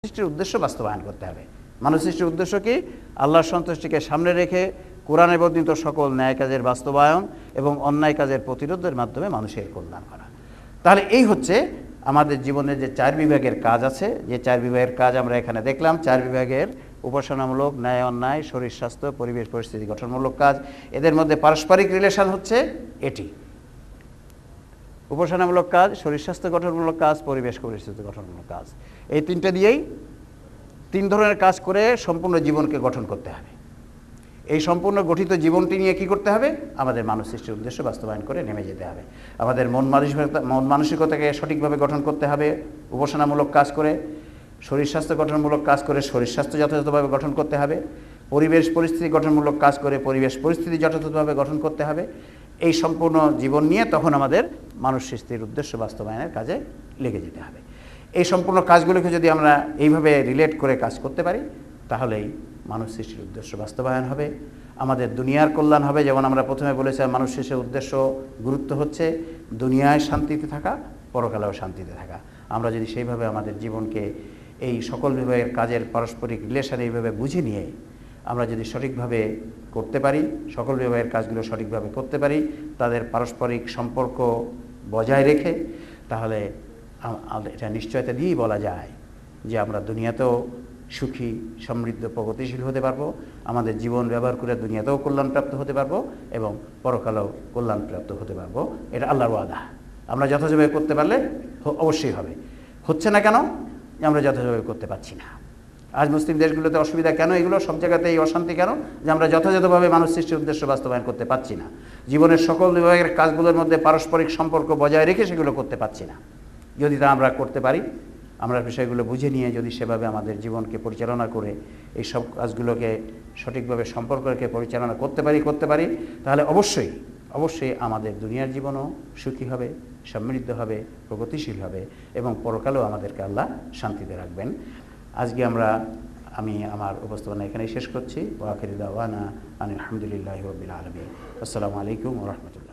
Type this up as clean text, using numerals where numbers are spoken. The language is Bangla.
সৃষ্টির উদ্দেশ্য বাস্তবায়ন করতে হবে। মানব সৃষ্টির উদ্দেশ্য কি? আল্লাহর সন্তুষ্টিকে সামনে রেখে কোরআনে বর্ণিত সকল ন্যায় কাজের বাস্তবায়ন এবং অন্যায় কাজের প্রতিরোধের মাধ্যমে মানুষের কল্যাণ করা। তাহলে এই হচ্ছে আমাদের জীবনের যে 4 বিভাগের কাজ আছে, যে 4 বিভাগের কাজ আমরা এখানে দেখলাম। 4 বিভাগের উপাসনামূলক, ন্যায় অন্যায়, শরীর স্বাস্থ্য, পরিবেশ পরিস্থিতি গঠনমূলক কাজ। এদের মধ্যে পারস্পরিক রিলেশন হচ্ছে এটি: উপাসনামূলক কাজ, শরীর স্বাস্থ্য গঠনমূলক কাজ, পরিবেশ পরিস্থিতি গঠনমূলক কাজ। এই 3টা দিয়েই 3 ধরনের কাজ করে সম্পূর্ণ জীবনকে গঠন করতে হবে। এই সম্পূর্ণ গঠিত জীবনটি নিয়ে কি করতে হবে? আমাদের মানব সৃষ্টির উদ্দেশ্য বাস্তবায়ন করে নেমে যেতে হবে। আমাদের মন মানসিকতাকে সঠিকভাবে গঠন করতে হবে উপাসনামূলক কাজ করে, শরীর স্বাস্থ্য গঠনমূলক কাজ করে শরীর স্বাস্থ্য যথাযথভাবে গঠন করতে হবে, পরিবেশ পরিস্থিতি গঠনমূলক কাজ করে পরিবেশ পরিস্থিতি যথাযথভাবে গঠন করতে হবে। এই সম্পূর্ণ জীবন নিয়ে তখন আমাদের মানব সৃষ্টির উদ্দেশ্য বাস্তবায়নের কাজে লেগে যেতে হবে। এই সম্পূর্ণ কাজগুলোকে যদি আমরা এইভাবে রিলেট করে কাজ করতে পারি, তাহলেই মানব সৃষ্টির উদ্দেশ্য বাস্তবায়ন হবে, আমাদের দুনিয়ার কল্যাণ হবে। যেমন আমরা প্রথমে বলেছিলাম, মানব সৃষ্টির উদ্দেশ্য গুরুত্ব হচ্ছে দুনিয়ায় শান্তিতে থাকা, পরকালেও শান্তিতে থাকা। আমরা যদি সেইভাবে আমাদের জীবনকে এই সকল বিভাগের কাজের পারস্পরিক রিলেশন এইভাবে বুঝে নিয়ে আমরা যদি সঠিকভাবে করতে পারি, সকল বিভাগের কাজগুলো সঠিকভাবে করতে পারি, তাদের পারস্পরিক সম্পর্ক বজায় রেখে, তাহলে এটা নিশ্চয়তা দিয়েই বলা যায় যে আমরা দুনিয়াতেও সুখী, সমৃদ্ধ, প্রগতিশীল হতে পারবো, আমাদের জীবন ব্যবহার করে দুনিয়াতেও কল্যাণপ্রাপ্ত হতে পারবো এবং পরকালেও কল্যাণপ্রাপ্ত হতে পারবো। এটা আল্লাহর ওয়াদা। আমরা যথাযথভাবে করতে পারলে অবশ্যই হবে। হচ্ছে না কেন? আমরা যথাযথভাবে করতে পারছি না। আজ মুসলিম দেশগুলোতে অসুবিধা কেন? এগুলো সব জায়গাতে এই অশান্তি কেন? যে আমরা যথাযথভাবে মানব সৃষ্টির উদ্দেশ্য বাস্তবায়ন করতে পারছি না। জীবনের সকল বিভাগের কাজগুলোর মধ্যে পারস্পরিক সম্পর্ক বজায় রেখে সেগুলো করতে পারছি না। যদি তা আমরা করতে পারি, আমরা বিষয়গুলো বুঝে নিয়ে যদি সেভাবে আমাদের জীবনকে পরিচালনা করে এই সব কাজগুলোকে সঠিকভাবে সম্পর্ক রেখে পরিচালনা করতে পারি, তাহলে অবশ্যই আমাদের দুনিয়ার জীবনও সুখী হবে, সমৃদ্ধ হবে, প্রগতিশীল হবে এবং পরকালেও আমাদেরকে আল্লাহ শান্তিতে রাখবেন। আজকে আমি আমার উপস্থাপনা এখানেই শেষ করছি। ওয়া আখিরু দাওয়ানা আনিল হামদুলিল্লাহি রাব্বিল আলামিন। আসসালামু আলাইকুম ওয়া রাহমাতুল্লাহ।